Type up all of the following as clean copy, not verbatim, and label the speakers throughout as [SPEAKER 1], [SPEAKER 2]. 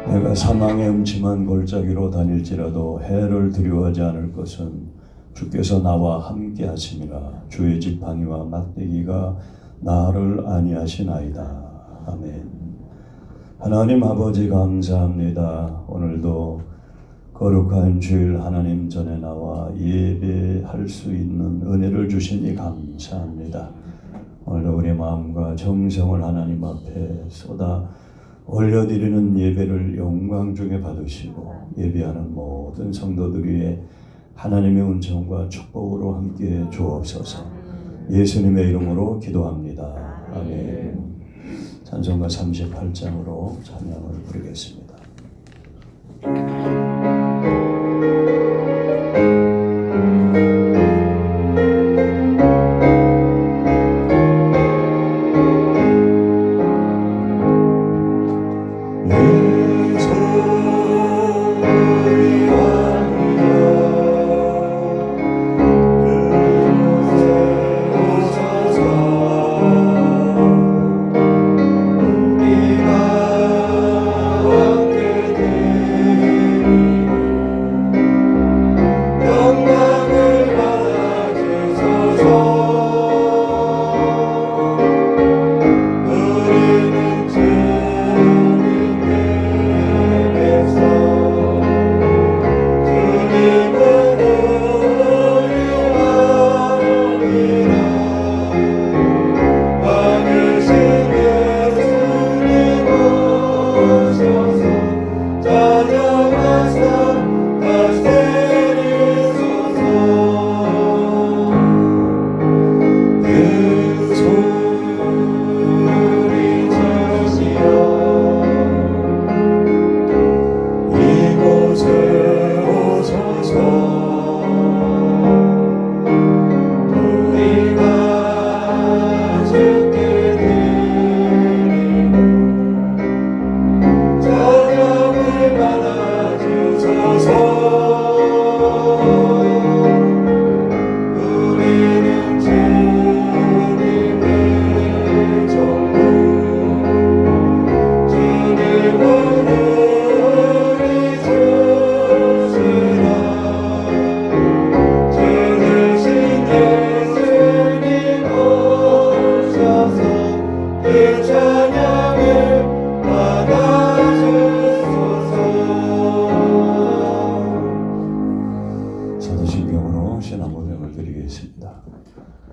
[SPEAKER 1] 내가 사망의 음침한 골짜기로 다닐지라도 해를 두려워하지 않을 것은 주께서 나와 함께 하심이라. 주의 지팡이와 막대기가 나를 안위하시나이다. 아멘. 하나님 아버지 감사합니다. 오늘도 거룩한 주일 하나님 전에 나와 예배할 수 있는 은혜를 주시니 감사합니다. 오늘도 우리 마음과 정성을 하나님 앞에 쏟아 올려드리는 예배를 영광 중에 받으시고 예배하는 모든 성도들 위해 하나님의 은총과 축복으로 함께 주옵소서. 예수님의 이름으로 기도합니다. 아멘. 찬송가 38장으로 찬양을 부르겠습니다.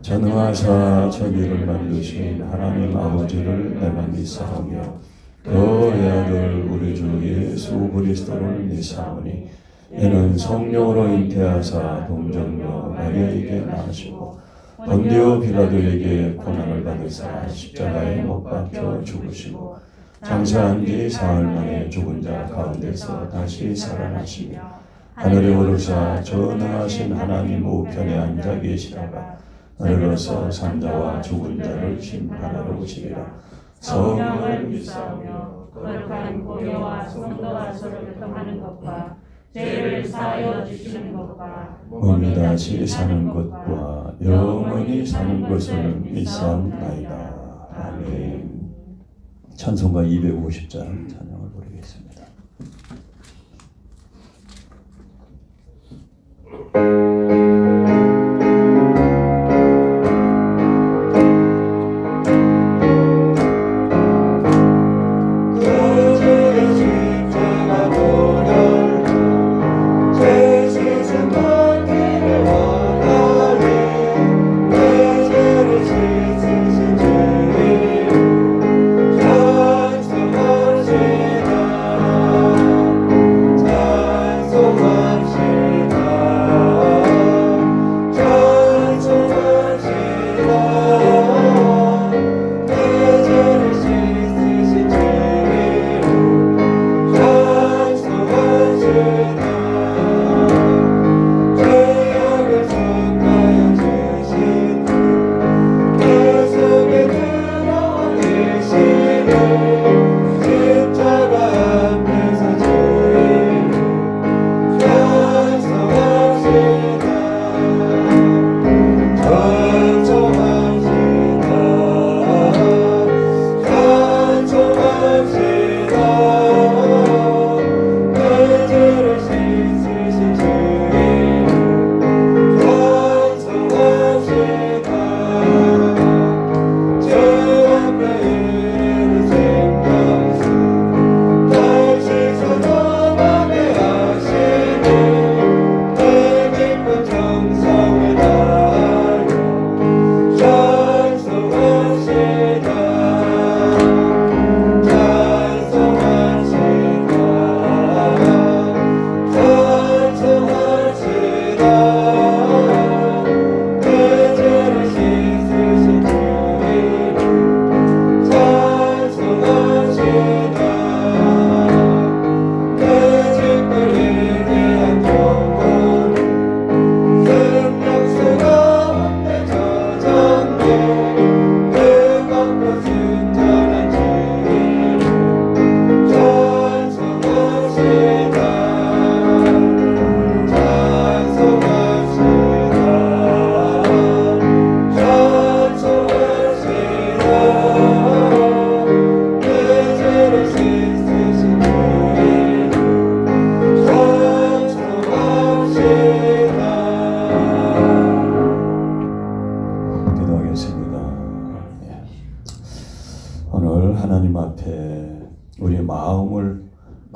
[SPEAKER 1] 전능하사 천지를 만드신 하나님 아버지를 내가 믿사오며 그의 아들 우리 주 예수 그리스도를 믿사오니 이는 성령으로 잉태하사 동정녀 마리아에게 나시고 본디오 빌라도에게 고난을 받으사 십자가에 못 박혀 죽으시고 장사한 지 사흘 만에 죽은 자 가운데서 다시 살아나시며 하늘에 오르사 전능하신 하나님 우편에 앉아 계시다가 하늘로서 산자와 죽은 자를 심판하러 오시리라. 성령을 믿사오며 거룩한 공교와 성도와 서로 교통하는 것과 죄를 사하여 주시는 것과 몸이 다시 사는 것과 영원히 사는 것을 믿사옵나이다. 아멘. 찬송가 250장 찬양을 부르겠습니다.
[SPEAKER 2] 주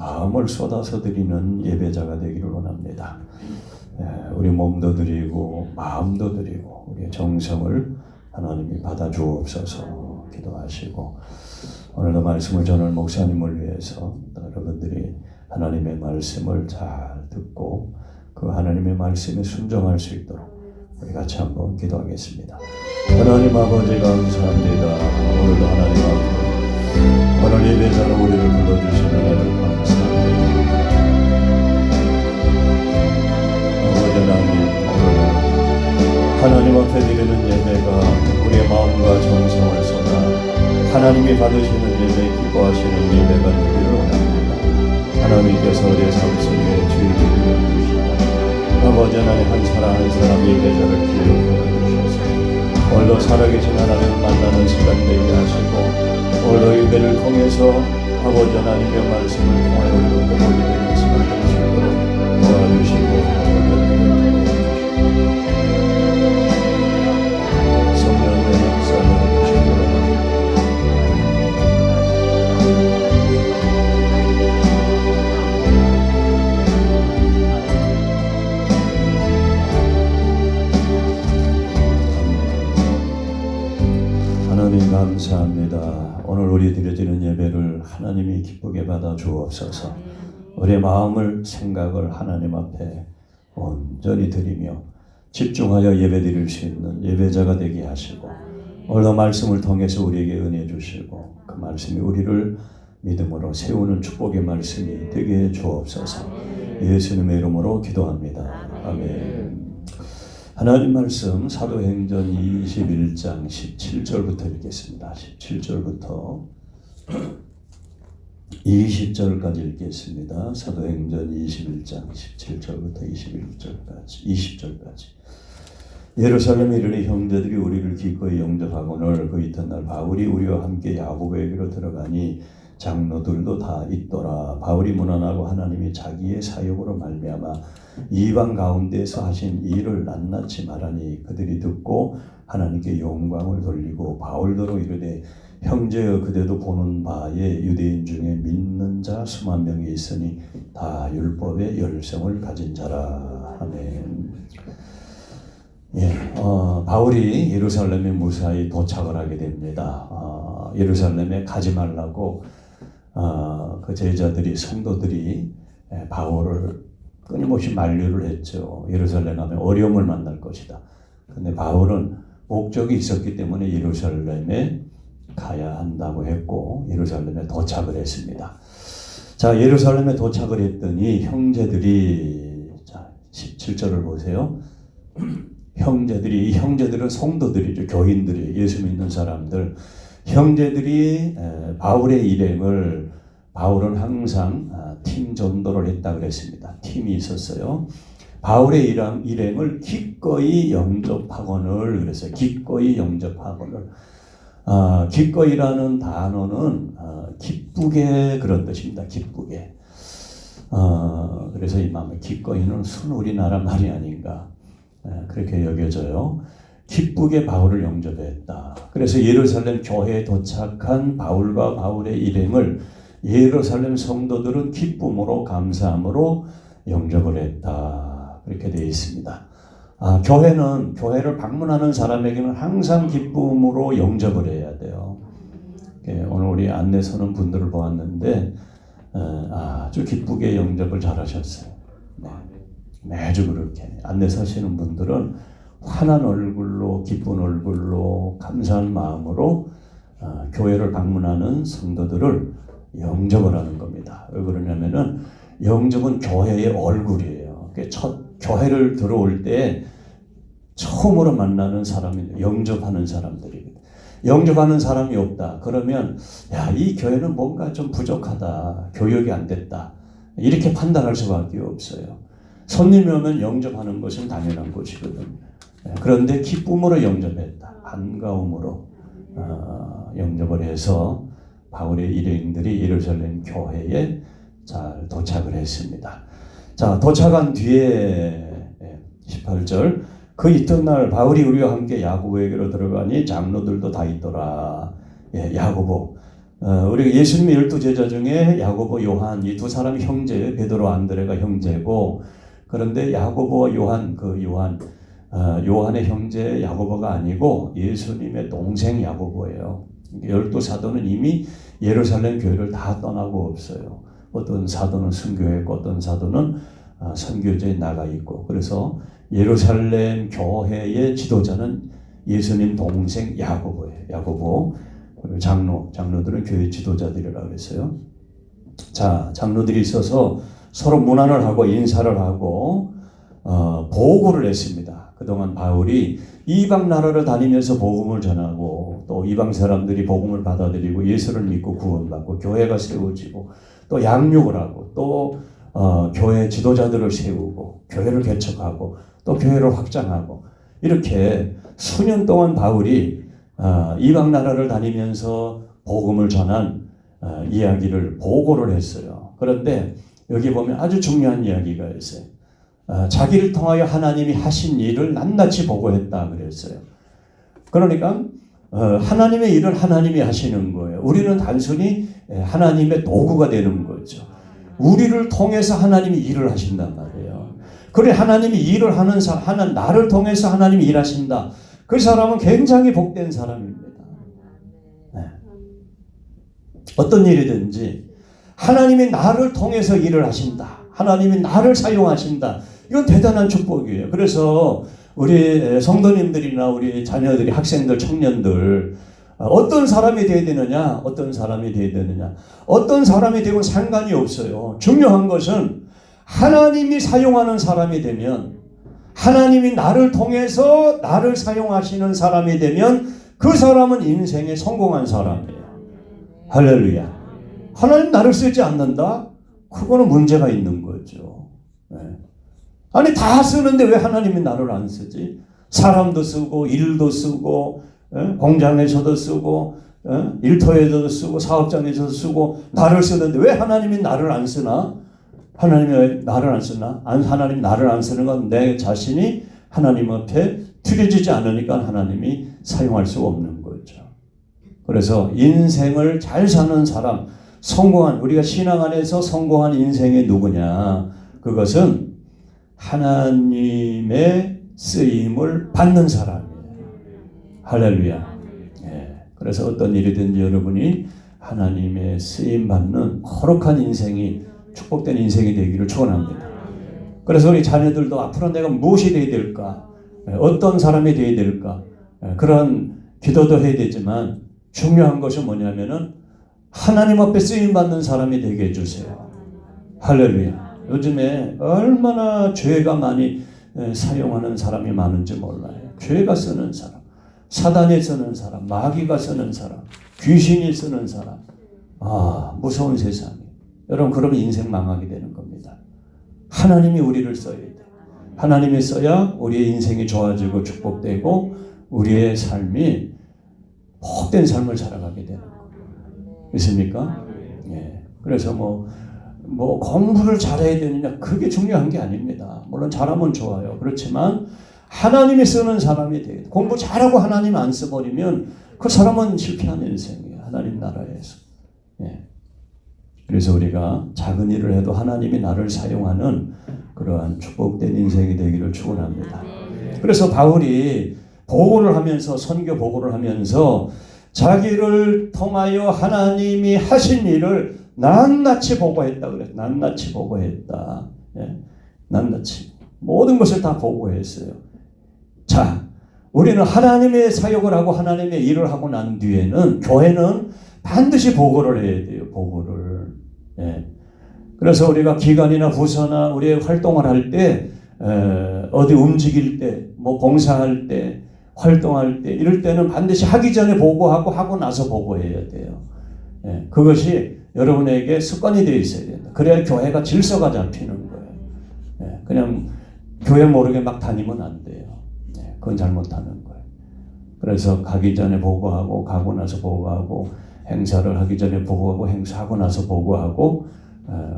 [SPEAKER 1] 마음을 쏟아서 드리는 예배자가 되기를 원합니다. 우리 몸도 드리고 마음도 드리고 우리의 정성을 하나님이 받아주옵소서 기도하시고, 오늘도 말씀을 전할 목사님을 위해서 여러분들이 하나님의 말씀을 잘 듣고 그 하나님의 말씀에 순종할 수 있도록 우리 같이 한번 기도하겠습니다. 하나님 아버지 감사합니다. 오늘도 하나님 앞에 오늘 예배자로 우리를 불러주시는 은혜를 감사합니다. 아버지 하나님 앞에 드리는 예배가 우리의 마음과 정성을 쏟아 하나님이 받으시는 예배, 기뻐하시는 예배가 되기를 원합니다. 하나님께서 우리의 삶 속에 주의 되기를 주시고, 아버지 하나님 한 사람 한 사람 예배자를 기억하여 주셔서 오늘도 살아계신 하나님을 만나는 시간 되게 하시고, 오늘도 예배를 통해서 아버지 하나님의 말씀을 통하여 우리로 보게 되는 시간 될 수 있도록 도와주시고 성령의 역사를 하나님 감사합니다. 오늘 우리 드려지는 예배를 하나님이 기쁘게 받아 주옵소서. 우리의 마음을 생각을 하나님 앞에 온전히 드리며 집중하여 예배 드릴 수 있는 예배자가 되게 하시고, 오늘도 말씀을 통해서 우리에게 은혜 주시고 그 말씀이 우리를 믿음으로 세우는 축복의 말씀이 되게 해 주옵소서. 예수님의 이름으로 기도합니다. 아멘. 하나님 말씀 사도행전 21장 17절부터 읽겠습니다. 17절부터 20절까지 읽겠습니다. 사도행전 21장 17절부터 20절까지. 예루살렘에 이르니 형제들이 우리를 기꺼이 영접하거늘 그 이튿날 바울이 우리와 함께 야고보에게로 들어가니 장로들도 다 있더라. 바울이 문안하고 하나님이 자기의 사역으로 말미암아 이방 가운데서 하신 일을 낱낱이 말하니 그들이 듣고 하나님께 영광을 돌리고 바울더러 이르되 형제여 그대도 보는 바에 유대인 중에 믿는 자 수만 명이 있으니 다 율법의 열성을 가진 자라. 아멘. 바울이 예루살렘에 무사히 도착을 하게 됩니다. 예루살렘에 가지 말라고 그 제자들이 성도들이 바울을 끊임없이 만류를 했죠. 예루살렘 가면 어려움을 만날 것이다. 근데 바울은 목적이 있었기 때문에 예루살렘에 가야 한다고 했고 예루살렘에 도착을 했습니다. 자, 예루살렘에 도착을 했더니 형제들이, 자 17절을 보세요. 형제들은 성도들이죠. 교인들이, 예수 믿는 사람들. 형제들이 바울의 일행을, 바울은 항상 팀 전도를 했다 그랬습니다. 팀이 있었어요. 바울의 일행을 기꺼이 영접하거늘 그랬어요. 기꺼이 영접하거늘. 기꺼이라는 단어는 기쁘게 그런 뜻입니다. 기쁘게. 그래서 이 마음에 기꺼이는 순 우리나라 말이 아닌가 그렇게 여겨져요. 기쁘게 바울을 영접했다. 그래서 예루살렘 교회에 도착한 바울과 바울의 일행을 예루살렘 성도들은 기쁨으로 감사함으로 영접을 했다. 그렇게 되어 있습니다. 교회를 방문하는 사람에게는 항상 기쁨으로 영접을 해야 돼요. 오늘 우리 안내 서는 분들을 보았는데 아주 기쁘게 영접을 잘하셨어요. 네. 매주 그렇게 안내 서시는 분들은 환한 얼굴로, 기쁜 얼굴로, 감사한 마음으로 교회를 방문하는 성도들을 영접을 하는 겁니다. 왜 그러냐면은 영접은 교회의 얼굴이에요. 첫 교회를 들어올 때 처음으로 만나는 사람이 영접하는 사람들이거든요. 영접하는 사람이 없다. 그러면 이 교회는 뭔가 좀 부족하다. 교육이 안 됐다. 이렇게 판단할 수밖에 없어요. 손님이 오면 영접하는 것은 당연한 것이거든요. 그런데 기쁨으로 영접했다. 반가움으로 영접을 해서 바울의 일행들이 예루살렘 교회에 잘 도착을 했습니다. 자, 도착한 뒤에 18절 그 이튿날 바울이 우리와 함께 야고보에게로 들어가니 장로들도 다 있더라. 야고보. 우리가 예수님의 12제자 중에 야고보, 요한 이 두 사람이 형제예요. 베드로, 안드레가 형제고, 그런데 야고보와 요한, 요한의 형제 야고보가 아니고 예수님의 동생 야고보예요. 12사도는 이미 예루살렘 교회를 다 떠나고 없어요. 어떤 사도는 순교했고 어떤 사도는 선교지에 나가 있고, 그래서 예루살렘 교회의 지도자는 예수님 동생 야고보예요. 야고보. 그리고 장로들은 교회 지도자들이라고 그랬어요. 자, 장로들이 있어서 서로 문안을 하고 인사를 하고 보고를 했습니다. 그동안 바울이 이방 나라를 다니면서 복음을 전하고, 또 이방 사람들이 복음을 받아들이고 예수를 믿고 구원받고 교회가 세워지고, 또 양육을 하고, 또 교회 지도자들을 세우고 교회를 개척하고 또 교회를 확장하고, 이렇게 수년 동안 바울이 이방 나라를 다니면서 복음을 전한 이야기를 보고를 했어요. 그런데 여기 보면 아주 중요한 이야기가 있어요. 자기를 통하여 하나님이 하신 일을 낱낱이 보고했다 그랬어요. 그러니까 하나님의 일을 하나님이 하시는 거예요. 우리는 단순히 하나님의 도구가 되는 거죠. 우리를 통해서 하나님이 일을 하신단 말이에요. 그래, 하나님이 일을 하는 사람, 나를 통해서 하나님이 일하신다. 그 사람은 굉장히 복된 사람입니다. 네. 어떤 일이든지 하나님이 나를 통해서 일을 하신다. 하나님이 나를 사용하신다. 이건 대단한 축복이에요. 그래서 우리 성도님들이나 우리 자녀들이, 학생들, 청년들, 어떤 사람이 되어야 되느냐, 어떤 사람이 되어야 되느냐, 어떤 사람이 되고 상관이 없어요. 중요한 것은 하나님이 사용하는 사람이 되면, 하나님이 나를 통해서 나를 사용하시는 사람이 되면 그 사람은 인생에 성공한 사람이에요. 할렐루야. 하나님 나를 쓰지 않는다? 그거는 문제가 있는 거죠. 네. 아니, 다 쓰는데 왜 하나님이 나를 안 쓰지? 사람도 쓰고 일도 쓰고 공장에서도 쓰고 일터에서도 쓰고 사업장에서도 쓰고 나를 쓰는데 왜 하나님이 나를 안 쓰나? 하나님이 왜 나를 안 쓰나? 하나님 나를 안 쓰는 건 내 자신이 하나님 앞에 튀겨지지 않으니까 하나님이 사용할 수 없는 거죠. 그래서 인생을 잘 사는 사람, 성공한, 우리가 신앙 안에서 성공한 인생이 누구냐? 그것은 하나님의 쓰임을 받는 사람이에요. 할렐루야. 예. 그래서 어떤 일이든지 여러분이 하나님의 쓰임 받는 거룩한 인생이, 축복된 인생이 되기를 축원합니다. 그래서 우리 자녀들도 앞으로 내가 무엇이 되어야 될까? 어떤 사람이 되어야 될까? 그런 기도도 해야 되지만 중요한 것은 뭐냐면은 하나님 앞에 쓰임 받는 사람이 되게 해주세요. 할렐루야. 요즘에 얼마나 죄가 많이 사용하는 사람이 많은지 몰라요. 죄가 쓰는 사람, 사단이 쓰는 사람, 마귀가 쓰는 사람, 귀신이 쓰는 사람. 무서운 세상이. 여러분, 그러면 인생 망하게 되는 겁니다. 하나님이 우리를 써야 돼요. 하나님이 써야 우리의 인생이 좋아지고 축복되고 우리의 삶이 복된 삶을 살아가게 되는 거예요. 있습니까? 예. 그래서 뭐 공부를 잘해야 되느냐, 그게 중요한 게 아닙니다. 물론 잘하면 좋아요. 그렇지만 하나님이 쓰는 사람이 돼요. 공부 잘하고 하나님 안 써버리면 그 사람은 실패한 인생이에요. 하나님 나라에서. 예. 그래서 우리가 작은 일을 해도 하나님이 나를 사용하는 그러한 축복된 인생이 되기를 축원합니다. 그래서 바울이 보고를 하면서, 선교 보고를 하면서 자기를 통하여 하나님이 하신 일을 낱낱이 보고했다 그래요. 낱낱이 보고했다. 예? 낱낱이 모든 것을 다 보고했어요. 자, 우리는 하나님의 사역을 하고 하나님의 일을 하고 난 뒤에는 교회는 반드시 보고를 해야 돼요. 보고를. 예. 그래서 우리가 기관이나 부서나 우리의 활동을 할 때, 어디 움직일 때, 뭐 봉사할 때, 활동할 때, 이럴 때는 반드시 하기 전에 보고하고 하고 나서 보고해야 돼요. 예. 그것이 여러분에게 습관이 되어 있어야 된다. 그래야 교회가 질서가 잡히는 거예요. 예. 그냥 교회 모르게 막 다니면 안 돼요. 예. 그건 잘못하는 거예요. 그래서 가기 전에 보고하고 가고 나서 보고하고, 행사를 하기 전에 보고하고 행사하고 나서 보고하고,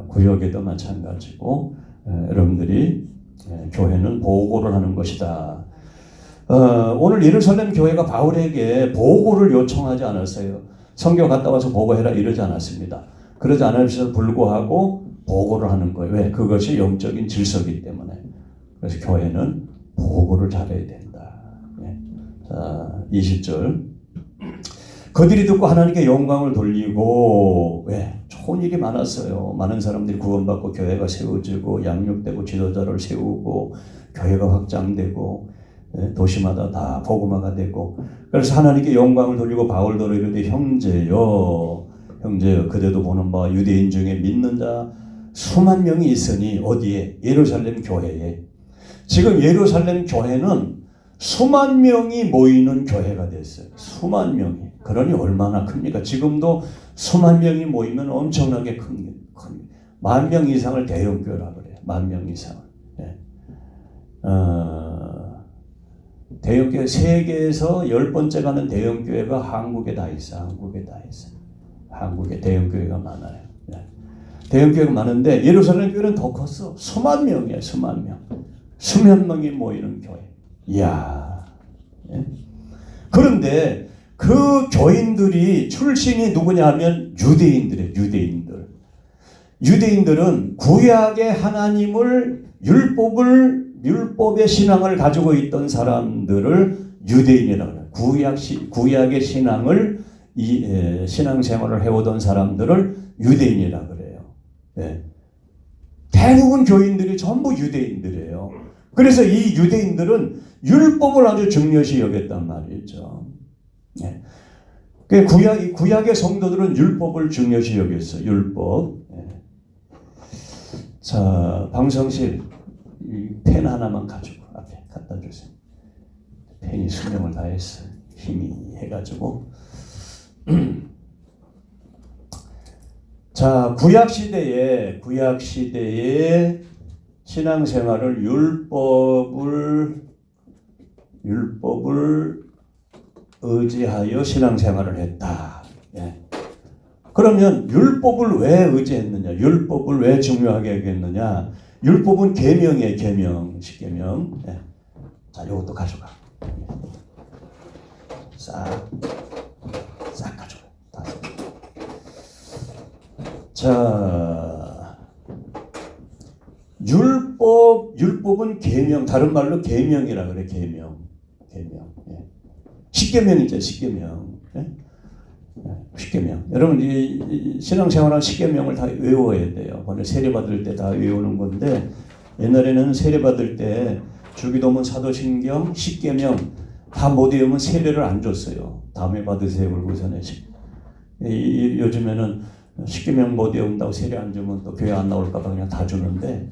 [SPEAKER 1] 구역에도 마찬가지고, 여러분들이 교회는 보고를 하는 것이다. 오늘 예루살렘 교회가 바울에게 보고를 요청하지 않았어요. 성교 갔다 와서 보고해라 이러지 않았습니다. 그러지 않으면서 불구하고 보고를 하는 거예요. 왜? 그것이 영적인 질서이기 때문에. 그래서 교회는 보고를 잘해야 된다. 예. 자, 20절. 그들이 듣고 하나님께 영광을 돌리고, 왜? 좋은 일이 많았어요. 많은 사람들이 구원받고 교회가 세워지고 양육되고 지도자를 세우고 교회가 확장되고 도시마다 다 복음화가 되고, 그래서 하나님께 영광을 돌리고 바울도 이르되 형제여 그대도 보는 바 유대인 중에 믿는 자 수만 명이 있으니 어디에? 예루살렘 교회에. 지금 예루살렘 교회는 수만 명이 모이는 교회가 됐어요. 수만 명이. 그러니 얼마나 큽니까? 지금도 수만 명이 모이면 엄청나게 큽니다. 10,000명 이상을 대형교회라고 그래요. 10,000명 이상을. 예. 대형교회, 세계에서 10번째 가는 대형교회가 한국에 다 있어. 한국에 다 있어. 한국에 대형교회가 많아요. 예. 대형교회가 많은데 예루살렘 교회는 더 컸어. 수만 명이에요. 수만 명. 수만 명이 모이는 교회. 이야. 예? 그런데 그 교인들이 출신이 누구냐 하면 유대인들이에요. 유대인들은 구약의 하나님을 율법의 신앙을 가지고 있던 사람들을 유대인이라고 해요. 구약의 신앙을 신앙생활을 해오던 사람들을 유대인이라고 그래요. 예. 대부분 교인들이 전부 유대인들이에요. 그래서 이 유대인들은 율법을 아주 중요시 여겼단 말이죠. 예. 구약의 성도들은 율법을 중요시 여겼어요. 율법. 예. 자, 방성실 펜 하나만 가지고 앞에 갖다 주세요. 펜이 수명을 다했어요. 힘이 해가지고. 자, 구약 시대에 신앙생활을 율법을 의지하여 신앙생활을 했다. 예. 그러면 율법을 왜 의지했느냐? 율법을 왜 중요하게 여겼느냐? 율법은 계명이에요. 계명, 십계명. 예. 자, 이것도 가져가. 싹 가져가. 자, 율법은 계명, 다른 말로 계명이라 그래. 계명. 예. 십계명이죠. 십계명. 예? 십계명. 여러분 이 신앙생활한 십계명을 다 외워야 돼요. 오늘 세례받을 때 다 외우는 건데, 옛날에는 세례받을 때 주기도문, 사도신경, 십계명 다 못 외우면 세례를 안 줬어요. 다음에 받으세요. 그러고서는 요즘에는 십계명 못 외운다고 세례 안 주면 또 교회 안 나올까 봐 그냥 다 주는데,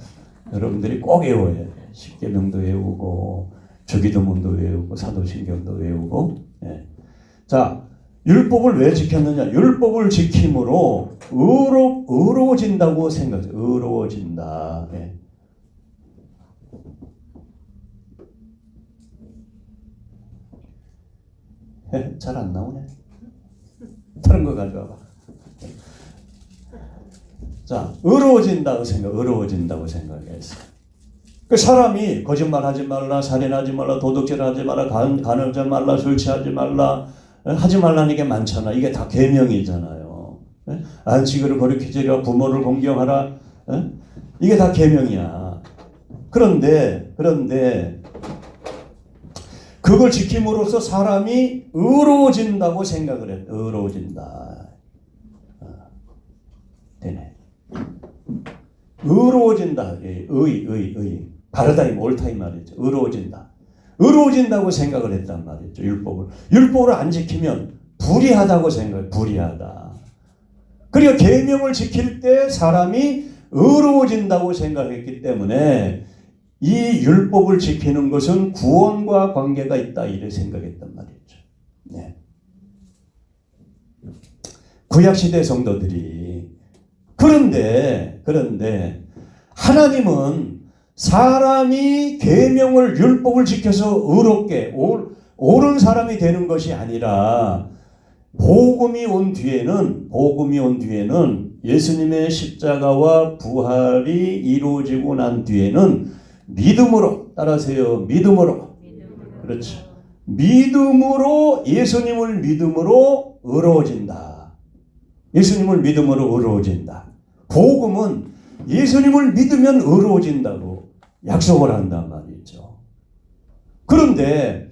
[SPEAKER 1] 여러분들이 꼭 외워야 돼. 십계명도 외우고 주기도문도 외우고 사도신경도 외우고. 예. 자, 율법을 왜 지켰느냐? 율법을 지킴으로 의로워진다고 생각해요. 의로워진다. 예. 잘 안 나오네. 다른 거 가져와봐. 자, 의로워진다고 생각했어. 그 사람이 거짓말하지 말라, 살인하지 말라, 도둑질하지 말라, 간음하지 말라, 술 취하지 말라, 하지 말라는 게 많잖아. 이게 다 계명이잖아요. 안식일을 거룩히 부모를 공경하라. 이게 다 계명이야. 그런데 그걸 지킴으로써 사람이 의로워진다고 생각을 해. 의로워진다. 되네. 의로워진다. 의. 바르다, 옳다 이 말이죠. 의로워진다고 생각을 했단 말이죠. 율법을 안 지키면 불의하다고 생각해요. 불의하다. 그리고 계명을 지킬 때 사람이 의로워진다고 생각했기 때문에 이 율법을 지키는 것은 구원과 관계가 있다, 이렇게 생각했단 말이죠. 네. 구약시대 성도들이. 그런데 하나님은 사람이 계명을, 율법을 지켜서 의롭게 옳은 사람이 되는 것이 아니라, 복음이 온 뒤에는 예수님의 십자가와 부활이 이루어지고 난 뒤에는 믿음으로, 따라하세요. 믿음으로. 그렇죠. 믿음으로, 예수님을 믿음으로 의로워진다. 예수님을 믿음으로 의로워진다. 복음은 예수님을 믿으면 의로워진다고 약속을 한단 말이죠. 그런데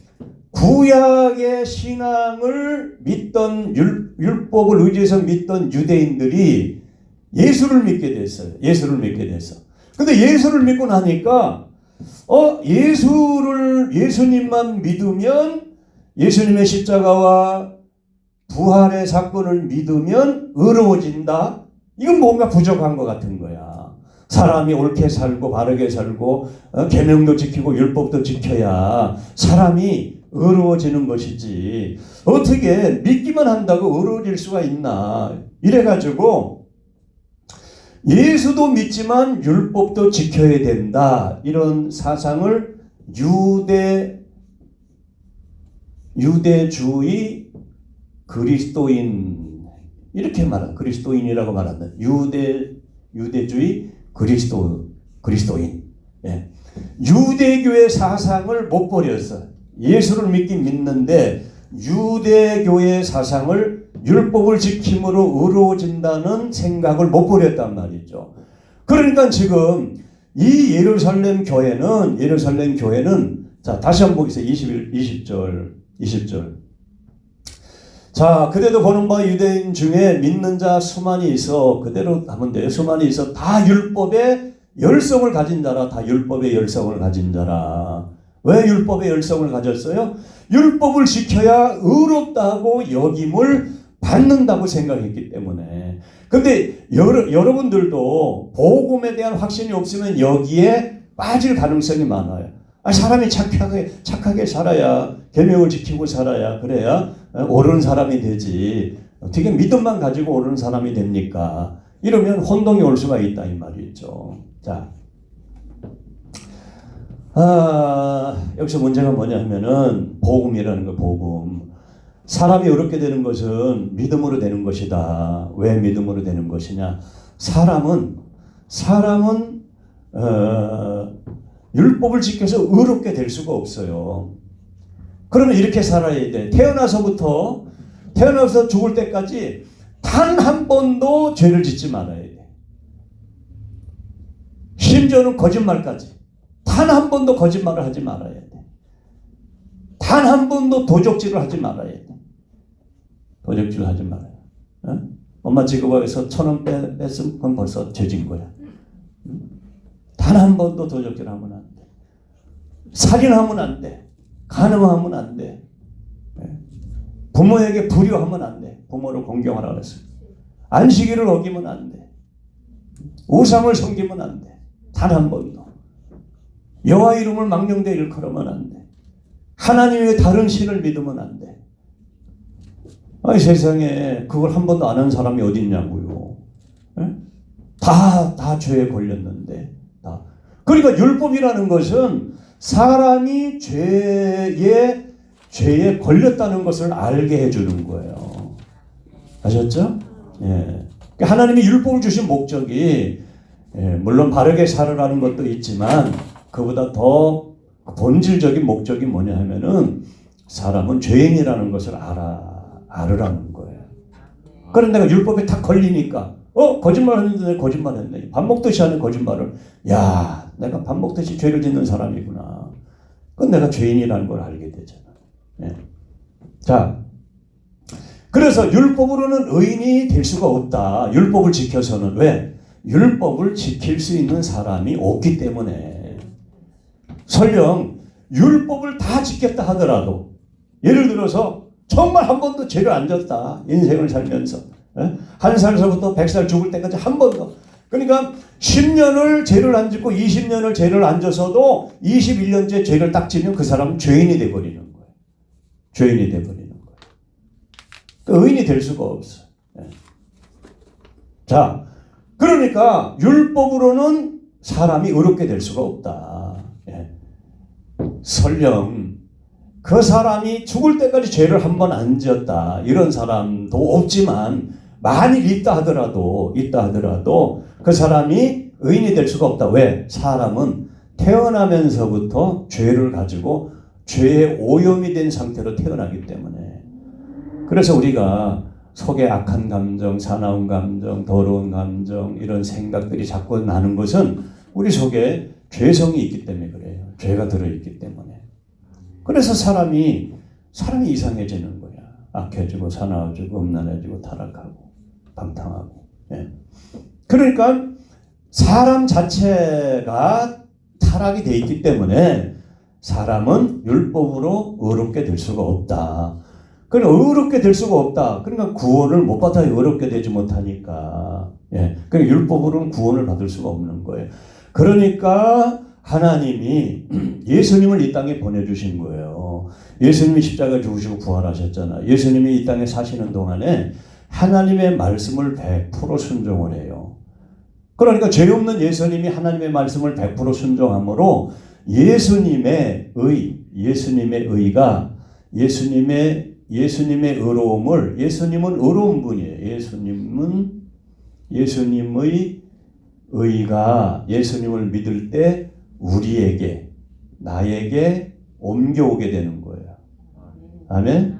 [SPEAKER 1] 구약의 신앙을 믿던 율법을 의지해서 믿던 유대인들이 예수를 믿게 됐어요. 예수를 믿게 됐어. 근데 예수를 믿고 나니까 예수님만 믿으면 예수님의 십자가와 부활의 사건을 믿으면 의로워진다. 이건 뭔가 부족한 것 같은 거야. 사람이 옳게 살고 바르게 살고 계명도 지키고 율법도 지켜야 사람이 의로워지는 것이지 어떻게 믿기만 한다고 의로워질 수가 있나. 이래가지고 예수도 믿지만 율법도 지켜야 된다. 이런 사상을 유대주의 그리스도인 이렇게 말한 그리스도인이라고 말한다. 유대주의 그리스도인. 예. 유대교의 사상을 못 버렸어. 예수를 믿긴 믿는데 유대교의 사상을 율법을 지킴으로 의로워진다는 생각을 못 버렸단 말이죠. 그러니까 지금 이 예루살렘 교회는 자 다시 한번 보겠어요. 20절. 자, 그대도 보는 바 유대인 중에 믿는 자 수만이 있어. 그대로 하면 돼요. 수만이 있어. 다 율법의 열성을 가진 자라. 다 율법의 열성을 가진 자라. 왜 율법의 열성을 가졌어요? 율법을 지켜야 의롭다고 여김을 받는다고 생각했기 때문에. 근데 여러분들도 복음에 대한 확신이 없으면 여기에 빠질 가능성이 많아요. 사람이 착하게 살아야, 계명을 지키고 살아야, 그래야 옳은 사람이 되지. 어떻게 믿음만 가지고 옳은 사람이 됩니까? 이러면 혼동이 올 수가 있다 이 말이죠. 자, 여기서 문제가 뭐냐 하면은 복음이라는 거, 복음. 사람이 어렵게 되는 것은 믿음으로 되는 것이다. 왜 믿음으로 되는 것이냐? 사람은 율법을 지켜서 의롭게 될 수가 없어요. 그러면 이렇게 살아야 돼. 태어나서 죽을 때까지 단 한 번도 죄를 짓지 말아야 돼. 심지어는 거짓말까지. 단 한 번도 거짓말을 하지 말아야 돼. 단 한 번도 도적질을 하지 말아야 돼. 도적질을 하지 말아요. 어? 엄마 지갑에서 1,000원 뺐으면 그건 벌써 죄진 거야. 단 한 번도 도적질하면 안 돼. 살인하면 안 돼. 간음하면 안 돼. 부모에게 불효하면 안 돼. 부모를 공경하라 그랬어요. 안식일을 어기면 안 돼. 우상을 섬기면 안 돼. 단 한 번도. 여호와 이름을 망령되이 일컬으면 안 돼. 하나님의 다른 신을 믿으면 안 돼. 아니 세상에 그걸 한 번도 안 한 사람이 어디 있냐고요. 다 죄에 걸렸는데. 그러니까 율법이라는 것은 사람이 죄에 걸렸다는 것을 알게 해주는 거예요. 아셨죠? 예. 하나님이 율법을 주신 목적이 물론 바르게 살아가는 것도 있지만 그보다 더 본질적인 목적이 뭐냐 하면은 사람은 죄인이라는 것을 알으라는 거예요. 그런데 내가 율법에 탁 걸리니까 거짓말했는데 거짓말했네. 밥 먹듯이 하는 거짓말을 야 내가 밥 먹듯이 죄를 짓는 사람이구나. 그건 내가 죄인이라는 걸 알게 되잖아. 예. 자, 그래서 율법으로는 의인이 될 수가 없다. 율법을 지켜서는. 왜? 율법을 지킬 수 있는 사람이 없기 때문에. 설령 율법을 다 지켰다 하더라도 예를 들어서 정말 한 번도 죄를 안 졌다. 인생을 살면서. 한 살서부터 100살 죽을 때까지 한 번도. 그러니까 10년을 죄를 안 짓고 20년을 죄를 안 져서도 21년째 죄를 딱 지면 그 사람은 죄인이 돼버리는 거예요. 죄인이 돼버리는 거예요. 그러니까 의인이 될 수가 없어. 자, 그러니까 율법으로는 사람이 의롭게 될 수가 없다. 설령 그 사람이 죽을 때까지 죄를 한 번 안 지었다. 이런 사람도 없지만 만일 있다 하더라도 그 사람이 의인이 될 수가 없다. 왜? 사람은 태어나면서부터 죄를 가지고 죄에 오염이 된 상태로 태어나기 때문에. 그래서 우리가 속에 악한 감정, 사나운 감정, 더러운 감정 이런 생각들이 자꾸 나는 것은 우리 속에 죄성이 있기 때문에 그래요. 죄가 들어있기 때문에. 그래서 사람이 이상해지는 거야. 악해지고 사나워지고 음란해지고 타락하고 방탕하고. 예. 그러니까 사람 자체가 타락이 돼 있기 때문에 사람은 율법으로 의롭게 될 수가 없다. 그러니까 의롭게 될 수가 없다. 그러니까 구원을 못 받아요. 의롭게 되지 못하니까. 예. 그러니까 율법으로는 구원을 받을 수가 없는 거예요. 그러니까 하나님이 예수님을 이 땅에 보내주신 거예요. 예수님이 십자가에 죽으시고 부활하셨잖아요. 예수님이 이 땅에 사시는 동안에 하나님의 말씀을 100% 순종을 해요. 그러니까 죄 없는 예수님이 하나님의 말씀을 100% 순종함으로 예수님의 의가 예수님의 의로움을 예수님은 의로운 분이에요. 예수님의 의가 예수님을 믿을 때 나에게 옮겨오게 되는 거예요. 아멘?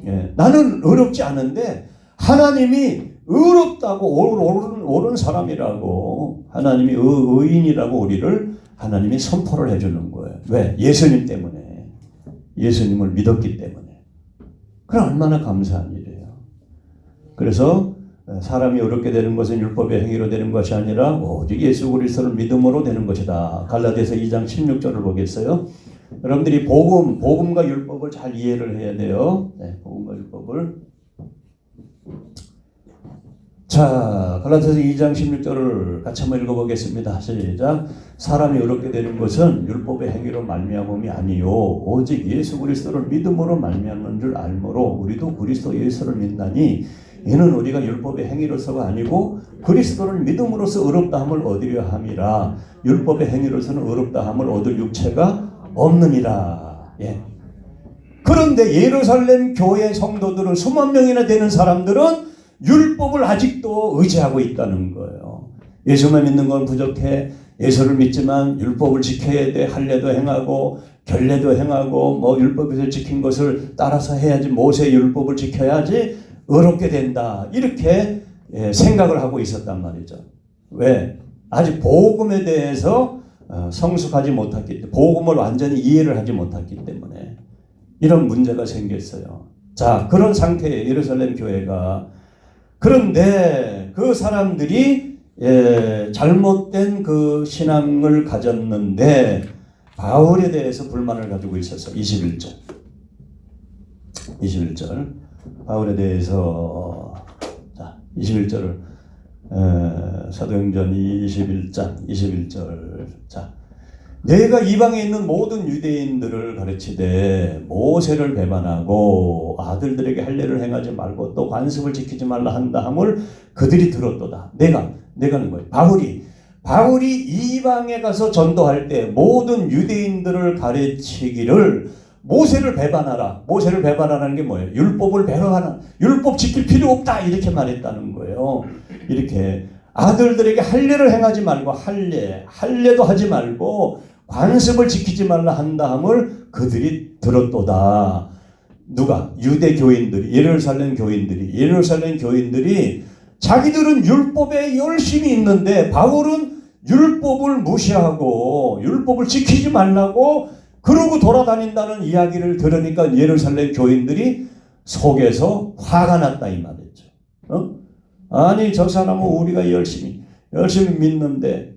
[SPEAKER 1] 예. 나는 의롭지 않은데 하나님이 의롭다고 옳은 사람이라고 하나님이 의인이라고 우리를 하나님이 선포를 해주는 거예요. 왜? 예수님 때문에. 예수님을 믿었기 때문에. 그럼 얼마나 감사한 일이에요. 그래서 사람이 의롭게 되는 것은 율법의 행위로 되는 것이 아니라 오직 예수 그리스도를 믿음으로 되는 것이다. 갈라디아서 2장 16절을 보겠어요. 여러분들이 복음과 율법을 잘 이해를 해야 돼요. 네, 복음과 율법을. 자, 갈라디아서 2장 16절을 같이 한번 읽어보겠습니다. 시작. 사람이 의롭게 되는 것은 율법의 행위로 말미암음이 아니요 오직 예수 그리스도를 믿음으로 말미암는 줄 알므로 우리도 그리스도 예수를 믿나니 이는 우리가 율법의 행위로서가 아니고 그리스도를 믿음으로써 의롭다함을 얻으려 함이라. 율법의 행위로서는 의롭다함을 얻을 육체가 없느니라. 예. 그런데 예루살렘 교회 성도들은 수만 명이나 되는 사람들은 율법을 아직도 의지하고 있다는 거예요. 예수만 믿는 건 부족해. 예수를 믿지만 율법을 지켜야 돼. 할례도 행하고 결례도 행하고 뭐 율법에서 지킨 것을 따라서 해야지. 모세의 율법을 지켜야지 의롭게 된다. 이렇게 생각을 하고 있었단 말이죠. 왜? 아직 복음에 대해서 성숙하지 못했기 때문에, 복음을 완전히 이해를 하지 못했기 때문에 이런 문제가 생겼어요. 자, 그런 상태의 예루살렘 교회가. 그런데 그 사람들이 잘못된 그 신앙을 가졌는데 바울에 대해서 불만을 가지고 있었어요. 21절 바울에 대해서 자 21절을 사도행전 21장 21절 자 내가 이방에 있는 모든 유대인들을 가르치되 모세를 배반하고 아들들에게 할례를 행하지 말고 또 관습을 지키지 말라 한다 함을 그들이 들었도다. 내가는 거예요. 바울이 이방에 가서 전도할 때 모든 유대인들을 가르치기를 모세를 배반하라. 모세를 배반하라는 게 뭐예요? 율법을 배반하라. 율법 지킬 필요 없다. 이렇게 말했다는 거예요. 이렇게 아들들에게 할례를 행하지 말고 할례도 하지 말고 관습을 지키지 말라 한다 함을 그들이 들었도다. 누가? 유대 교인들이, 예루살렘 교인들이 자기들은 율법에 열심히 있는데 바울은 율법을 무시하고 율법을 지키지 말라고 그러고 돌아다닌다는 이야기를 들으니까 예루살렘 교인들이 속에서 화가 났다 이 말이죠. 아니 저 사람은 우리가 열심히 믿는데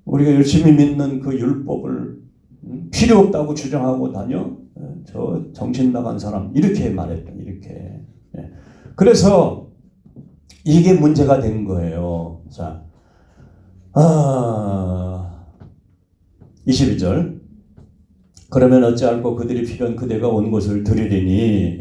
[SPEAKER 1] 우리가 열심히 믿는 그 율법을 필요 없다고 주장하고 다녀? 저 정신 나간 사람 이렇게 말했다. 이렇게. 그래서 이게 문제가 된 거예요. 자, 22절 그러면 어찌할꼬 그들이 필요한 그대가 온 곳을 들으리니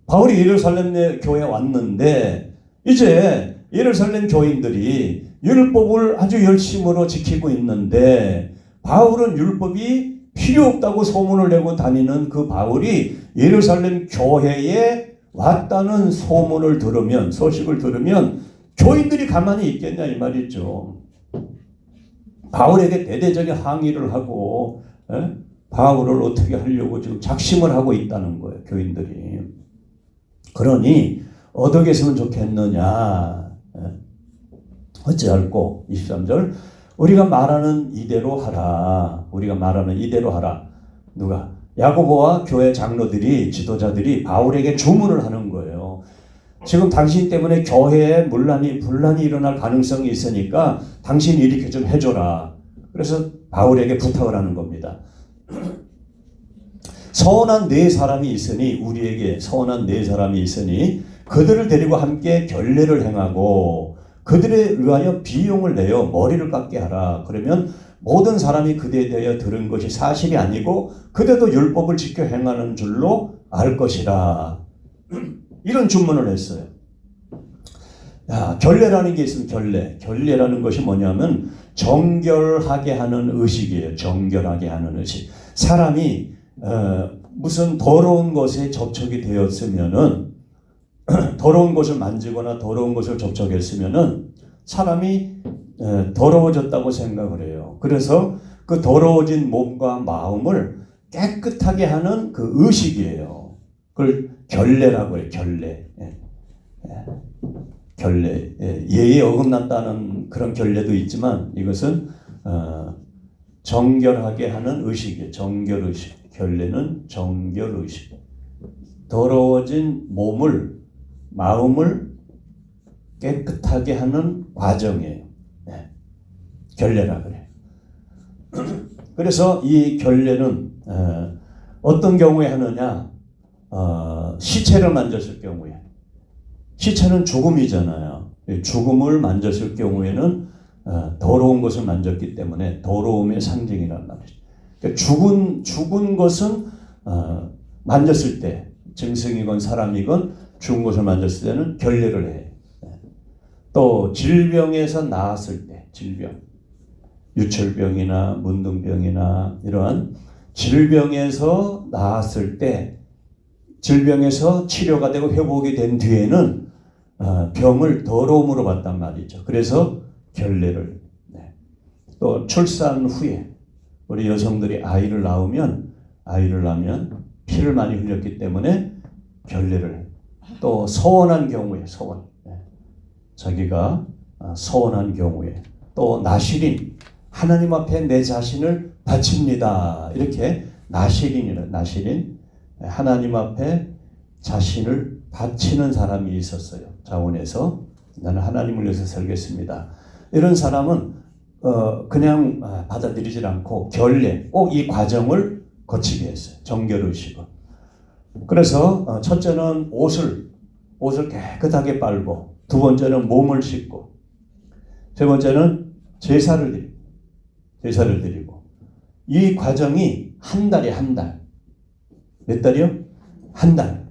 [SPEAKER 1] 바울이 예루살렘 교회에 왔는데 이제 예루살렘 교인들이 율법을 아주 열심으로 지키고 있는데 바울은 율법이 필요 없다고 소문을 내고 다니는 그 바울이 예루살렘 교회에 왔다는 소식을 들으면 교인들이 가만히 있겠냐 이 말이죠. 바울에게 대대적인 항의를 하고 바울을 어떻게 하려고 지금 작심을 하고 있다는 거예요, 교인들이. 그러니 어떻게 했으면 좋겠느냐. 어찌할꼬 23절 우리가 말하는 이대로 하라. 우리가 말하는 이대로 하라. 누가? 야고보와 교회 장로들이 지도자들이 바울에게 주문을 하는 거예요. 지금 당신 때문에 교회에 분란이 일어날 가능성이 있으니까 당신 이렇게 좀 해줘라. 그래서 바울에게 부탁을 하는 겁니다. 서운한 네 사람이 있으니 우리에게 서운한 네 사람이 있으니 그들을 데리고 함께 결례를 행하고 그들에 위하여 비용을 내어 머리를 깎게 하라. 그러면 모든 사람이 그대에 대하여 들은 것이 사실이 아니고 그대도 율법을 지켜 행하는 줄로 알 것이라. 이런 주문을 했어요. 야, 결례라는 게 있으면 결례라는 것이 뭐냐면 정결하게 하는 의식이에요. 정결하게 하는 의식. 사람이 무슨 더러운 것에 접촉이 되었으면은 더러운 것을 만지거나 더러운 것을 접촉했으면은 사람이 더러워졌다고 생각을 해요. 그래서 그 더러워진 몸과 마음을 깨끗하게 하는 그 의식이에요. 그걸 결례라고 해요. 결례. 예에 어긋났다는 그런 결례도 있지만 이것은 정결하게 하는 의식이에요. 정결의식. 결례는 정결의식. 더러워진 몸을 마음을 깨끗하게 하는 과정이에요. 결례라 그래요. 그래서 이 결례는 어떤 경우에 하느냐? 시체를 만졌을 경우에. 시체는 죽음이잖아요. 죽음을 만졌을 경우에는 더러운 것을 만졌기 때문에 더러움의 상징이란 말이죠. 그러니까 죽은 것은 만졌을 때 짐승이건 사람이건 죽은 것을 만졌을 때는 결례를 해요. 또 질병에서 나았을 때 질병, 유철병이나 문둥병이나 이러한 질병에서 나았을 때 질병에서 치료가 되고 회복이 된 뒤에는 병을 더러움으로 봤단 말이죠. 그래서 결례를. 또 출산 후에 우리 여성들이 아이를 낳으면 피를 많이 흘렸기 때문에 결례를. 또 서원한 경우에 서원. 자기가 서원한 경우에. 또 나실인. 하나님 앞에 내 자신을 바칩니다. 이렇게 나실인. 하나님 앞에 자신을 바치는 사람이 있었어요. 자원에서 나는 하나님을 위해서 살겠습니다. 이런 사람은 그냥 받아들이질 않고 결례, 꼭 이 과정을 거치게 했어요. 정결의식을. 그래서 첫째는 옷을 깨끗하게 빨고, 두 번째는 몸을 씻고, 세 번째는 제사를 드리고, 이 과정이 한 달. 몇 달이요? 한 달.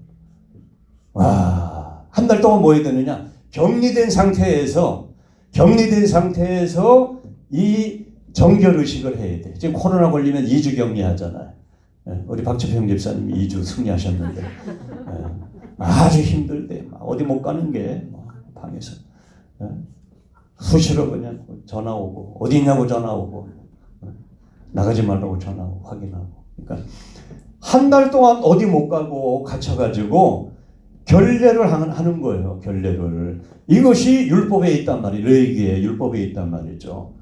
[SPEAKER 1] 와, 한 달 동안 뭐 해야 되느냐? 격리된 상태에서 이 정결의식을 해야 돼. 지금 코로나 걸리면 2주 격리하잖아요. 우리 박철평 집사님이 2주 승리하셨는데 아주 힘들대. 어디 못 가는 게 방에서 수시로 그냥 전화 오고 어디 있냐고 전화 오고 나가지 말라고 전화 오고 확인하고. 그러니까 한 달 동안 어디 못 가고 갇혀가지고 결례를 하는 거예요. 결례를. 이것이 율법에 있단 말이에요. 레위기에 율법에 있단 말이죠.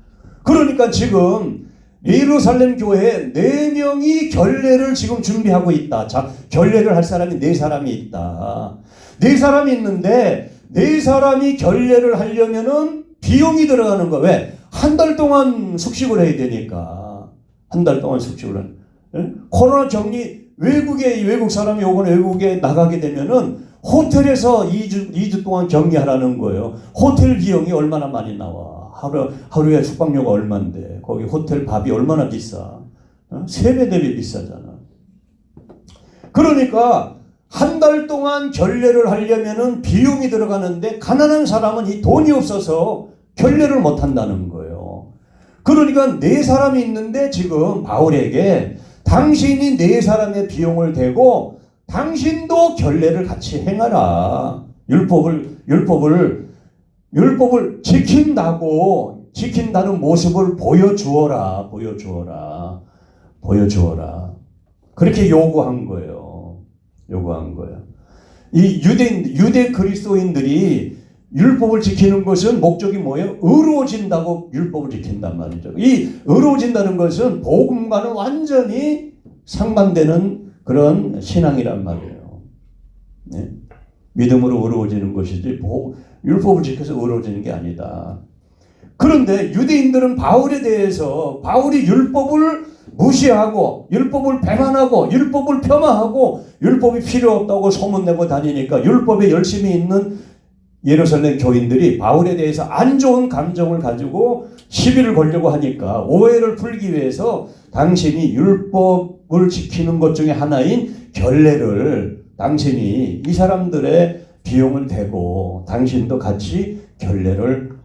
[SPEAKER 1] 그러니까 지금 예루살렘 교회에 4명이 결례를 지금 준비하고 있다. 자, 결례를 할 사람이 4사람이 있다. 4사람이 있는데 4사람이 결례를 하려면은 비용이 들어가는 거야. 왜? 한 달 동안 숙식을 해야 되니까. 한 달 동안 숙식을 하는. 코로나 격리 외국 사람이 오거나 외국에 나가게 되면은 호텔에서 2주 동안 격리하라는 거예요. 호텔 비용이 얼마나 많이 나와. 하루에 숙박료가 얼만데 거기 호텔 밥이 얼마나 비싸. 세배 대비 비싸잖아. 그러니까 한 달 동안 결례를 하려면은 비용이 들어가는데 가난한 사람은 이 돈이 없어서 결례를 못 한다는 거예요. 그러니까 4사람이 있는데 지금 바울에게 당신이 4사람의 비용을 대고 당신도 결례를 같이 행하라. 율법을 지킨다는 모습을 보여주어라. 보여주어라. 그렇게 요구한 거예요. 요구한 거예요. 이 유대 그리스도인들이 율법을 지키는 것은 목적이 뭐예요? 의로워진다고 율법을 지킨단 말이죠. 이 의로워진다는 것은 복음과는 완전히 상반되는 그런 신앙이란 말이에요. 네? 믿음으로 의로워지는 것이지 율법을 지켜서 의로워지는 게 아니다. 그런데 유대인들은 바울에 대해서 바울이 율법을 무시하고 율법을 배반하고 율법을 폄하하고 율법이 필요 없다고 소문내고 다니니까 율법에 열심히 있는 예루살렘 교인들이 바울에 대해서 안 좋은 감정을 가지고 시비를 걸려고 하니까 오해를 풀기 위해서 당신이 율법을 지키는 것 중에 하나인 결례를 당신이 이 사람들의 비용을 대고 당신도 같이 결례를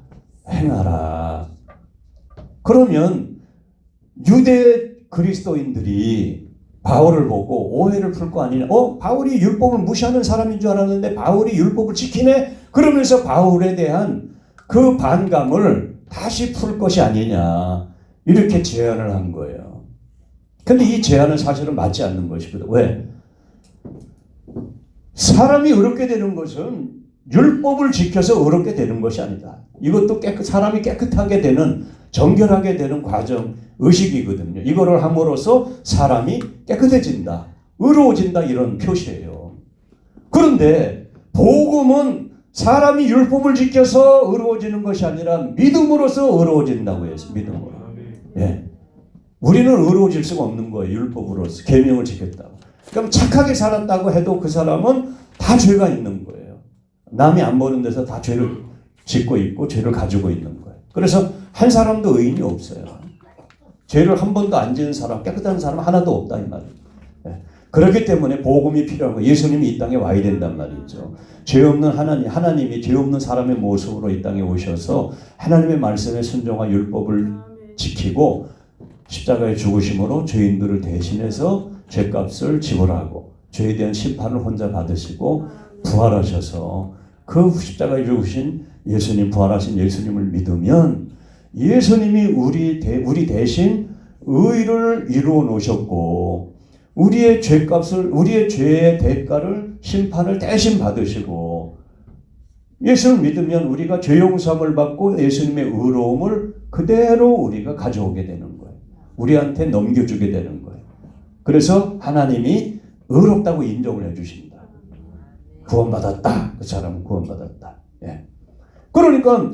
[SPEAKER 1] 행하라. 그러면 유대 그리스도인들이 바울을 보고 오해를 풀 거 아니냐. 바울이 율법을 무시하는 사람인 줄 알았는데 바울이 율법을 지키네? 그러면서 바울에 대한 그 반감을 다시 풀 것이 아니냐. 이렇게 제안을 한 거예요. 근데 이 제안은 사실은 맞지 않는 것이거든. 왜? 사람이 의롭게 되는 것은 율법을 지켜서 의롭게 되는 것이 아니다. 이것도 사람이 깨끗하게 되는, 정결하게 되는 과정, 의식이거든요. 이거를 함으로써 사람이 깨끗해진다, 의로워진다, 이런 표시예요. 그런데 복음은 사람이 율법을 지켜서 의로워지는 것이 아니라 믿음으로써 의로워진다고 했어요. 믿음으로. 예. 우리는 의로워질 수가 없는 거예요. 율법으로서. 계명을 지켰다고. 그럼 착하게 살았다고 해도 그 사람은 다 죄가 있는 거예요. 남이 안 보는 데서 다 죄를 짓고 있고 죄를 가지고 있는 거예요. 그래서 한 사람도 의인이 없어요. 죄를 한 번도 안 지은 사람, 깨끗한 사람 하나도 없다 이 말이에요. 네. 그렇기 때문에 복음이 필요하고 예수님이 이 땅에 와야 된단 말이죠. 죄 없는 하나님이 죄 없는 사람의 모습으로 이 땅에 오셔서 하나님의 말씀에 순종한 율법을 지키고 십자가의 죽으심으로 죄인들을 대신해서 죄값을 지불하고 죄에 대한 심판을 혼자 받으시고 부활하셔서 그 십자가에 죽으신 예수님, 부활하신 예수님을 믿으면 예수님이 우리 대신 의를 이루어 놓으셨고 우리의 죄값을, 우리의 죄의 대가를, 심판을 대신 받으시고 예수를 믿으면 우리가 죄 용서함을 받고 예수님의 의로움을 그대로 우리가 가져오게 되는 거예요. 우리한테 넘겨주게 되는 거예요. 그래서 하나님이 의롭다고 인정을 해주신다. 구원받았다. 그 사람은 구원받았다. 예. 그러니까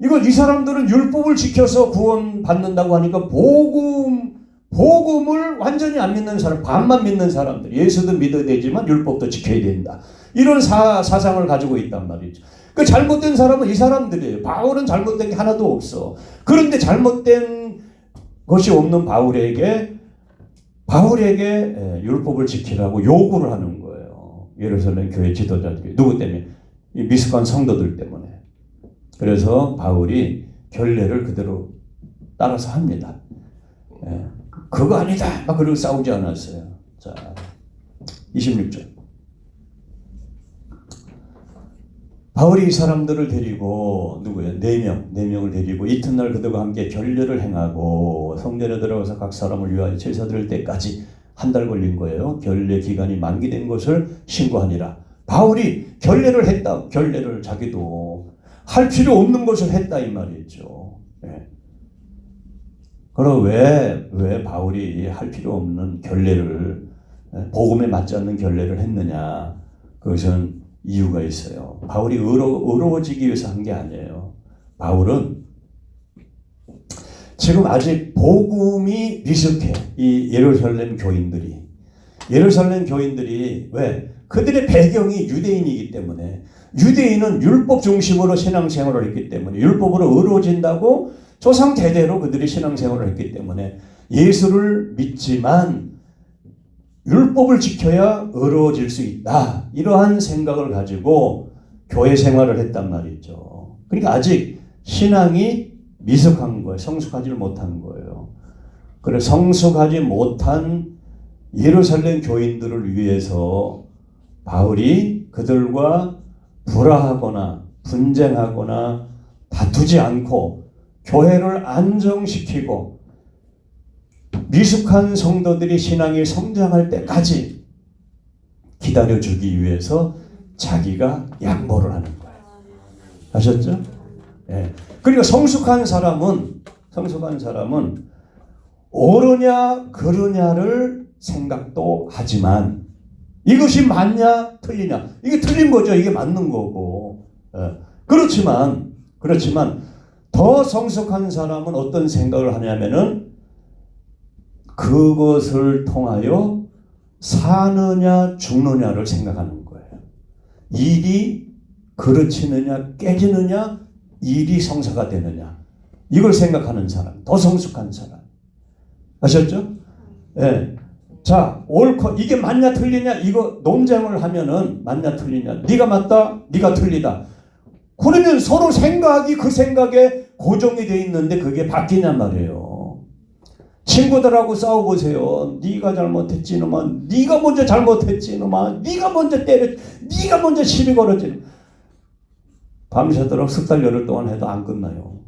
[SPEAKER 1] 이 사람들은 율법을 지켜서 구원받는다고 하니까 복음을 완전히 안 믿는 사람, 반만 믿는 사람들, 예수도 믿어야 되지만 율법도 지켜야 된다. 이런 사상을 가지고 있단 말이죠. 그 잘못된 사람은 이 사람들이에요. 바울은 잘못된 게 하나도 없어. 그런데 잘못된 것이 없는 바울에게 율법을 지키라고 요구를 하는 거예요. 예루살렘 교회 지도자들이. 누구 때문에? 이 미숙한 성도들 때문에. 그래서 바울이 결례를 그대로 따라서 합니다. 예. 그거 아니다. 막 그러고 싸우지 않았어요. 자, 26절. 바울이 이 사람들을 데리고 누구예요? 4명을 데리고 이튿날 그들과 함께 결례를 행하고 성전에 들어가서 각 사람을 위하여 제사 드릴 때까지 한 달 걸린 거예요. 결례 기간이 만기된 것을 신고하니라. 바울이 결례를 했다. 결례를 자기도 할 필요 없는 것을 했다 이 말이죠. 네. 그럼 왜 바울이 할 필요 없는 결례를, 복음에 맞지 않는 결례를 했느냐? 그것은 이유가 있어요. 바울이 의로워지기 위해서 한 게 아니에요. 바울은 지금 아직 복음이 미숙해. 이 예루살렘 교인들이 왜? 그들의 배경이 유대인이기 때문에, 유대인은 율법 중심으로 신앙생활을 했기 때문에, 율법으로 의로워진다고 조상 대대로 그들이 신앙생활을 했기 때문에 예수를 믿지만 율법을 지켜야 의로워질 수 있다. 이러한 생각을 가지고 교회 생활을 했단 말이죠. 그러니까 아직 신앙이 미숙한 거예요. 성숙하지를 못한 거예요. 그래서 성숙하지 못한 예루살렘 교인들을 위해서 바울이 그들과 불화하거나 분쟁하거나 다투지 않고 교회를 안정시키고 미숙한 성도들이 신앙이 성장할 때까지 기다려주기 위해서 자기가 양보를 하는 거예요. 아셨죠? 예. 그리고 성숙한 사람은 옳으냐 그르냐를 생각도 하지만 이것이 맞냐 틀리냐, 이게 틀린 거죠. 이게 맞는 거고. 예. 그렇지만 더 성숙한 사람은 어떤 생각을 하냐면은 그것을 통하여 사느냐 죽느냐를 생각하는 거예요. 일이 그르치느냐 깨지느냐, 일이 성사가 되느냐, 이걸 생각하는 사람, 더 성숙한 사람. 아셨죠? 예. 자, 옳고 이게 맞냐 틀리냐, 이거 논쟁을 하면은 맞냐 틀리냐, 네가 맞다 네가 틀리다, 그러면 서로 생각이 그 생각에 고정이 돼 있는데 그게 바뀌냔 말이에요. 친구들하고 싸워보세요. 네가 잘못했지 놈아, 네가 먼저 잘못했지 놈아, 네가 먼저 때렸지, 네가 먼저 시비 걸었지. 밤새도록 석 달 열흘 동안 해도 안 끝나요.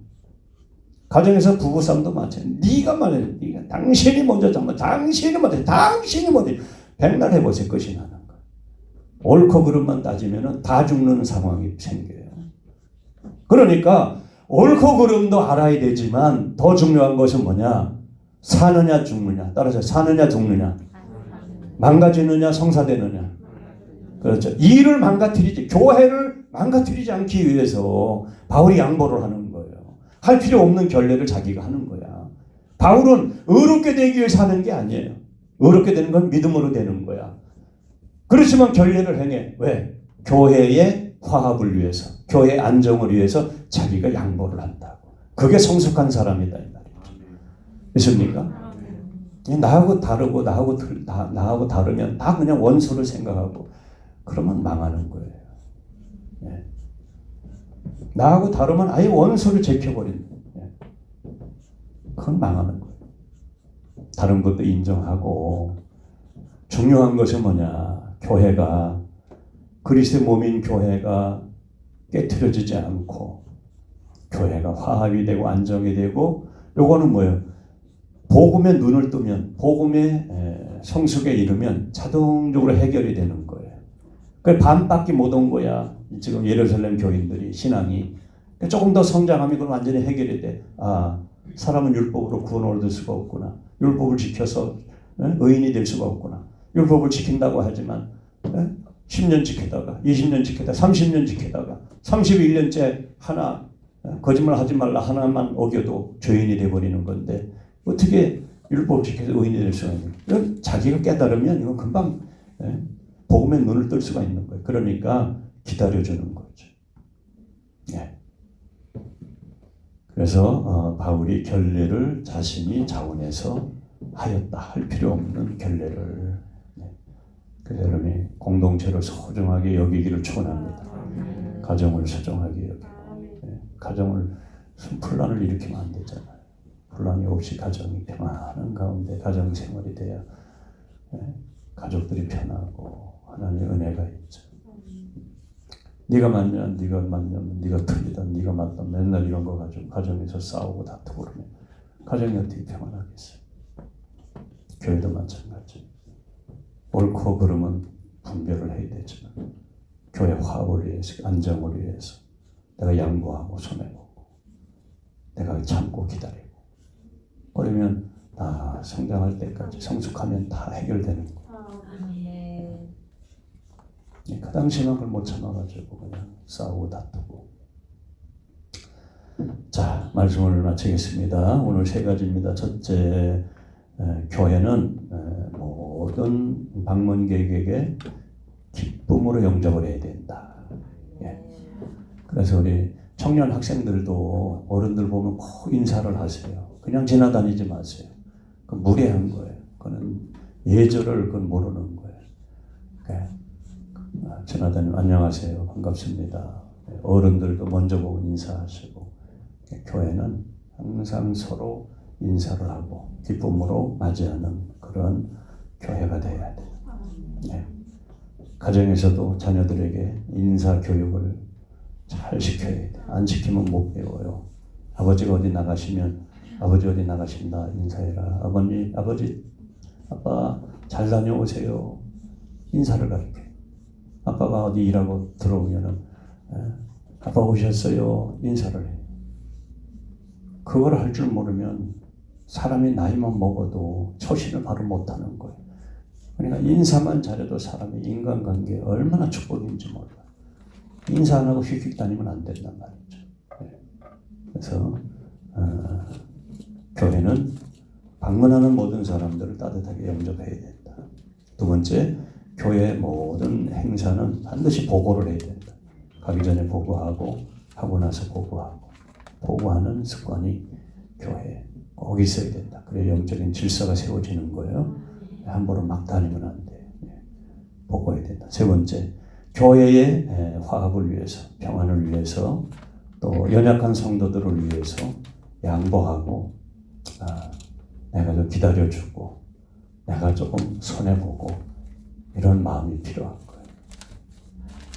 [SPEAKER 1] 가정에서 부부싸움도 마찬가지. 네가 말해, 네가 당신이 먼저 잘못, 당신이 먼저, 당신이 먼저. 백날 해보세요. 끝이 나는 거. 옳고 그름만 따지면은 다 죽는 상황이 생겨요. 그러니까 옳고 그름도 알아야 되지만 더 중요한 것은 뭐냐? 사느냐 죽느냐. 따라서 사느냐 죽느냐, 망가지느냐 성사되느냐. 그렇죠. 일을 망가뜨리지, 교회를 망가뜨리지 않기 위해서 바울이 양보를 하는 거예요. 할 필요 없는 결례를 자기가 하는 거야. 바울은 의롭게 되기 위해서 하는 게 아니에요. 의롭게 되는 건 믿음으로 되는 거야. 그렇지만 결례를 행해. 왜? 교회의 화합을 위해서, 교회의 안정을 위해서 자기가 양보를 한다고. 그게 성숙한 사람이다 이 말이죠. 있습니까? 나하고 다르고 나하고 다르면 다 그냥 원수를 생각하고 그러면 망하는 거예요. 예. 나하고 다르면 아예 원수를 제껴버리는 거예요. 그건 망하는 거예요. 다른 것도 인정하고, 중요한 것은 뭐냐? 교회가, 그리스도의 몸인 교회가 깨트려지지 않고 교회가 화합이 되고 안정이 되고, 요거는 뭐예요? 복음에 눈을 뜨면, 복음의 성숙에 이르면 자동적으로 해결이 되는 거예요. 그 반밖에 못 온 거야. 지금 예루살렘 교인들이 신앙이 조금 더 성장하면 그건 완전히 해결이 돼. 아, 사람은 율법으로 구원을 얻을 수가 없구나. 율법을 지켜서 의인이 될 수가 없구나. 율법을 지킨다고 하지만 10년 지키다가 20년 지키다가 30년 지키다가 31년째 하나 거짓말 하지 말라 하나만 어겨도 죄인이 돼버리는 건데 어떻게 율법을 지켜서 의인이 될 수가 있는 거예요? 자기가 깨달으면 이건 금방 복음에 눈을 뜰 수가 있는 거예요. 그러니까 기다려주는 거죠. 네. 그래서 바울이 결례를 자신이 자원해서 하였다. 할 필요 없는 결례를. 네. 그래서 여러분이 공동체를 소중하게 여기기를 축원합니다. 가정을 소중하게 여기고. 네. 가정을 분란을 일으키면 안 되잖아요. 분란이 없이 가정이 평안한 가운데 가정 생활이 돼야 가족들이 편하고 하나님의 은혜가 있죠. 네가 맞냐, 네가 맞냐, 네가 틀리다, 네가 맞다, 맨날 이런 거 가지고 가정에서 싸우고 다투고 그러면 가정이 어떻게 평안하겠어요? 교회도 마찬가지. 옳고 그름은 분별을 해야 되지만 교회 화합을 위해서, 안정을 위해서 내가 양보하고 손해보고 내가 참고 기다리고 그러면 다 성장할 때까지 성숙하면 다 해결되는 거예요. 그 당시만 그걸 못 참아가지고 그냥 싸우고 다투고. 자, 말씀을 마치겠습니다. 오늘 세 가지입니다. 첫째, 교회는 모든 방문객에게 기쁨으로 영접을 해야 된다. 예. 그래서 우리 청년 학생들도 어른들 보면 꼭 인사를 하세요. 그냥 지나다니지 마세요. 그건 무례한 거예요. 그건 예절을 그건 모르는 거예요. 지나다니면 안녕하세요, 반갑습니다. 어른들도 먼저 보고 인사하시고, 교회는 항상 서로 인사를 하고 기쁨으로 맞이하는 그런 교회가 되어야 돼요. 네. 가정에서도 자녀들에게 인사 교육을 잘 시켜야 돼요. 안 시키면 못 배워요. 아버지가 어디 나가시면 아버지 어디 나가신다 인사해라. 아버지 아빠 잘 다녀오세요. 인사를 가르쳐. 아빠가 어디 일하고 들어오면은 아빠 오셨어요. 인사를 해. 그걸 할 줄 모르면 사람이 나이만 먹어도 처신을 바로 못하는 거예요. 그러니까 인사만 잘해도 사람의 인간관계에 얼마나 축복인지 몰라요. 인사 안 하고 휙휙 다니면 안 된단 말이죠. 그래서 교회는 방문하는 모든 사람들을 따뜻하게 영접해야 된다. 두 번째, 교회 모든 행사는 반드시 보고를 해야 된다. 가기 전에 보고하고 하고 나서 보고하는 습관이 교회에 꼭 있어야 된다. 그래야 영적인 질서가 세워지는 거예요. 함부로 막 다니면 안 돼. 보고해야 된다. 세 번째, 교회의 화합을 위해서, 평안을 위해서, 또 연약한 성도들을 위해서 양보하고 내가 좀 기다려주고 내가 조금 손해보고 이런 마음이 필요한 거예요.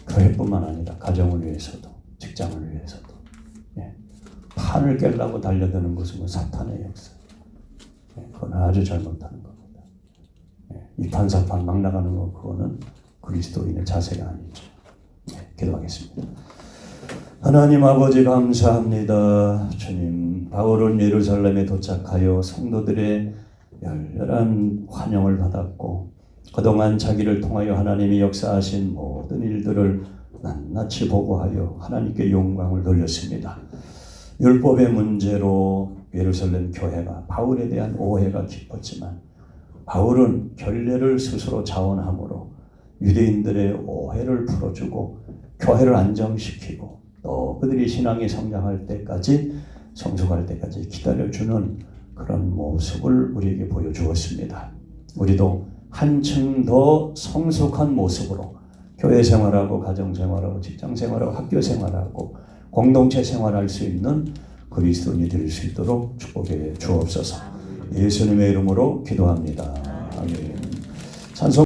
[SPEAKER 1] 교회뿐만 아니라 가정을 위해서도 직장을 위해서도 판을 깨려고 달려드는 것은 사탄의 역사. 그건 아주 잘못하는 겁니다. 이판사판 막 나가는 거 그거는 그리스도인의 자세가 아니죠. 기도하겠습니다. 하나님 아버지 감사합니다. 주님, 바울은 예루살렘에 도착하여 성도들의 열렬한 환영을 받았고 그동안 자기를 통하여 하나님이 역사하신 모든 일들을 낱낱이 보고하여 하나님께 영광을 돌렸습니다. 율법의 문제로 예루살렘 교회가 바울에 대한 오해가 깊었지만 바울은 결례를 스스로 자원함으로 유대인들의 오해를 풀어주고 교회를 안정시키고 또 그들이 신앙이 성장할 때까지 성숙할 때까지 기다려주는 그런 모습을 우리에게 보여주었습니다. 우리도 한층 더 성숙한 모습으로 교회 생활하고 가정 생활하고 직장 생활하고 학교 생활하고 공동체 생활할 수 있는 그리스도인이 될 수 있도록 축복해 주옵소서. 예수님의 이름으로 기도합니다. 아멘. 찬송